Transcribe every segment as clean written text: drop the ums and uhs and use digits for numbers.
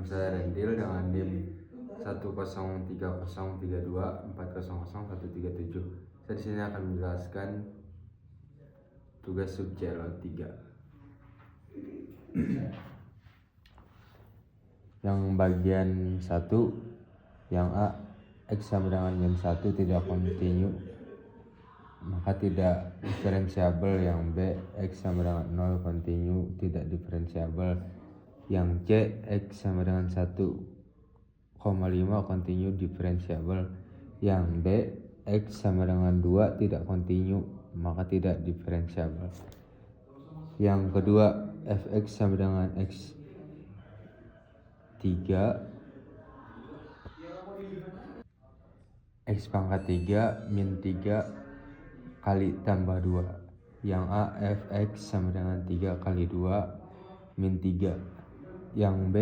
saya Rendil dengan NIM 1030324001337. Saya di sini akan menjelaskan tugas sub CLO 3. Yang bagian 1, yang A, X sama dengan min 1 tidak kontinu maka tidak diferensiabel. Yang B, X sama dengan 0 kontinu tidak diferensiabel. Yang C, X sama dengan 1,5 kontinu diferensiabel. Yang D, X sama dengan 2 tidak kontinu maka tidak diferensiabel. Yang kedua, fx sama dengan x 3 x pangkat 3 min 3 kali tambah 2. Yang A, fx sama dengan 3 kali 2 min 3. Yang B,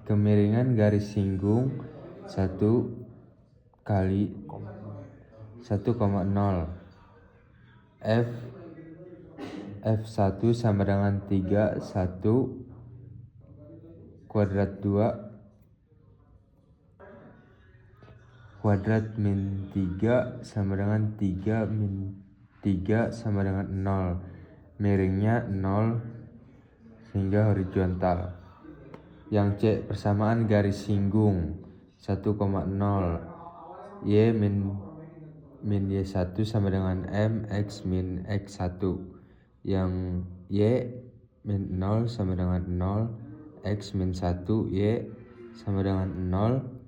kemiringan garis singgung 1 kali 1,0. F1 sama dengan 3 1 kuadrat 2 kuadrat min 3 sama dengan 3 min 3 sama dengan 0. Miringnya 0 sehingga horizontal. Yang C, persamaan garis singgung 1,0 Y min Y1 sama dengan M X min X1. Yang Y min 0 sama dengan 0 X min 1 Y sama dengan 0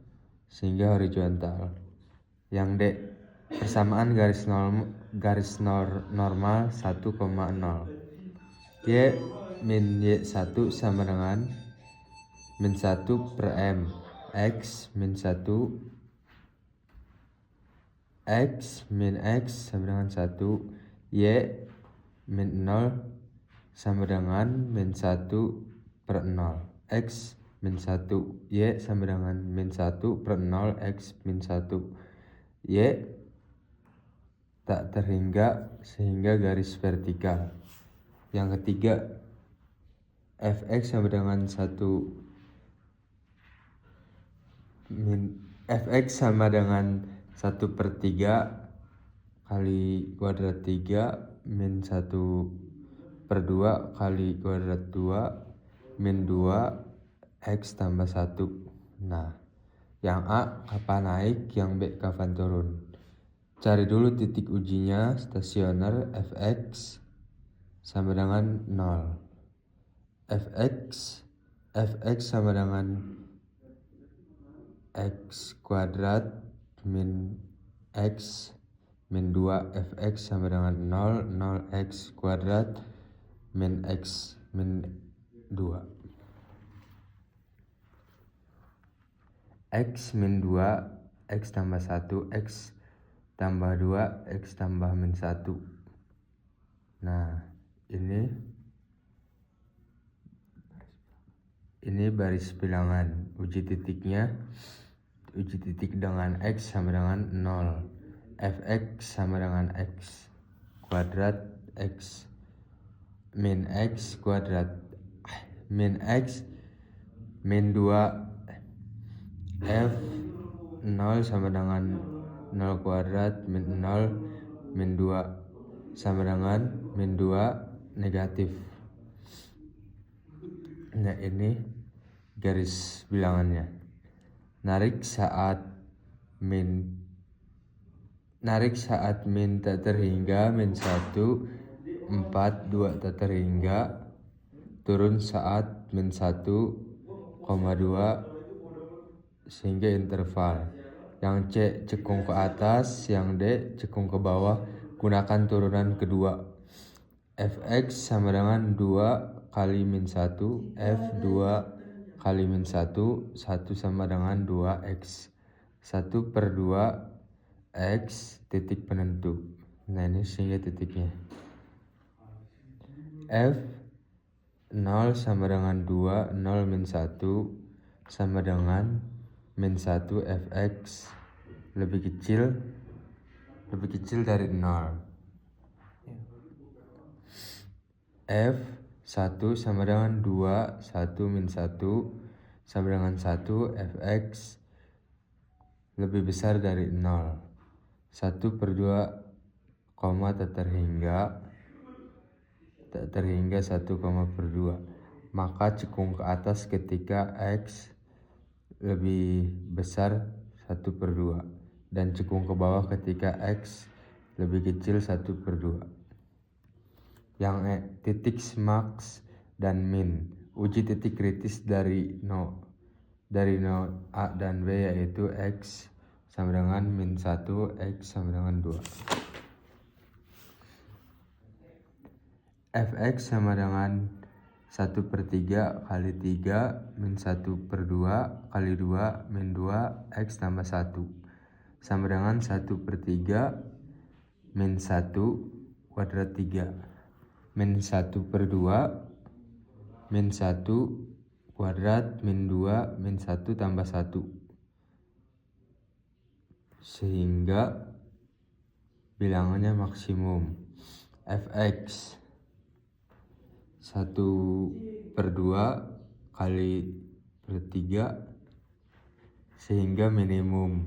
sehingga horizontal. Yang D, persamaan garis normal 1,0 Y min Y1 sama dengan min 1 per M X min 1 X min X sama dengan 1 Y min 0 sama dengan min 1 per 0 X min 1 Y sama dengan min 1 per 0 X min 1 Y tak terhingga sehingga garis vertikal. Yang ketiga, fx sama dengan 1 per 3 kali kuadrat 3 min 1 per 2 kali kuadrat 2 min 2 X tambah 1. Nah, yang A kapan naik, yang B kapan turun. Cari dulu titik ujinya stasioner fx sama dengan 0. fx sama dengan x kuadrat min x min 2 fx sama dengan 0 x kuadrat min x min 2. X min 2 X tambah 1 X tambah 2 X tambah min 1. Nah, ini baris bilangan. Uji titik dengan X sama dengan 0. Fx sama dengan X kuadrat X min X kuadrat min X min 2 F 0 sama dengan 0 kuadrat min 0 min 2 sama dengan min 2 negatif. Nah, ini garis bilangannya. Narik saat min tak terhingga min 1 4 2 tak terhingga. Turun saat min 1,2 sehingga interval. Yang C cekung ke atas, yang D cekung ke bawah. Gunakan turunan kedua. Fx sama dengan 2 kali min 1 F 2 kali min 1 sama dengan 2x 1 per 2 X titik penentu. Nah, ini sehingga titiknya F 0 sama dengan 2 0 min 1 sama dengan min 1 fx lebih kecil dari 0. F 1 sama dengan 2 1 min 1 sama dengan 1 fx lebih besar dari 0. 1 per 2, tak terhingga 1, per 2. Maka cekung ke atas ketika x lebih besar 1 per 2 dan cekung ke bawah ketika x lebih kecil 1 per 2. Yang titik max dan min. Uji titik kritis dari 0 A dan B yaitu x sama dengan min 1, x sama dengan 2. Fx sama dengan 1 per 3 kali 3 min 1 per 2 kali 2 min 2 x tambah 1 sama dengan 1 per 3 min 1 kuadrat 3 min 1 per 2 min 1 kuadrat min 2 min 1 tambah 1 sehingga bilangannya maksimum. Fx 1 per 2 kali per 3 sehingga minimum.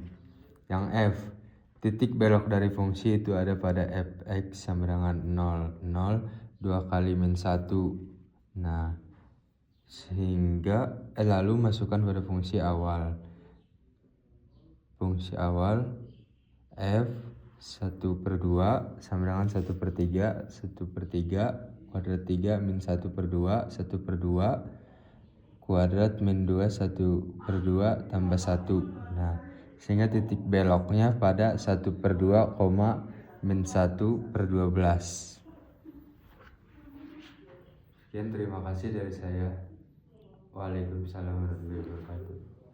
Yang F, titik belok dari fungsi itu ada pada fx sama dengan 0, 2 kali min 1. Nah, sehingga lalu masukkan pada fungsi awal. Fungsi awal f 1 per 2 sama dengan 1 per 3, 1 per 3 kuadrat 3 min 1 per 2, 1 per 2 kuadrat min 2, 1 per 2 tambah 1. Nah, sehingga titik beloknya pada 1 per 2, min 1 per 12. Sekian, terima kasih dari saya. Waalaikumsalam warahmatullahi wabarakatuh.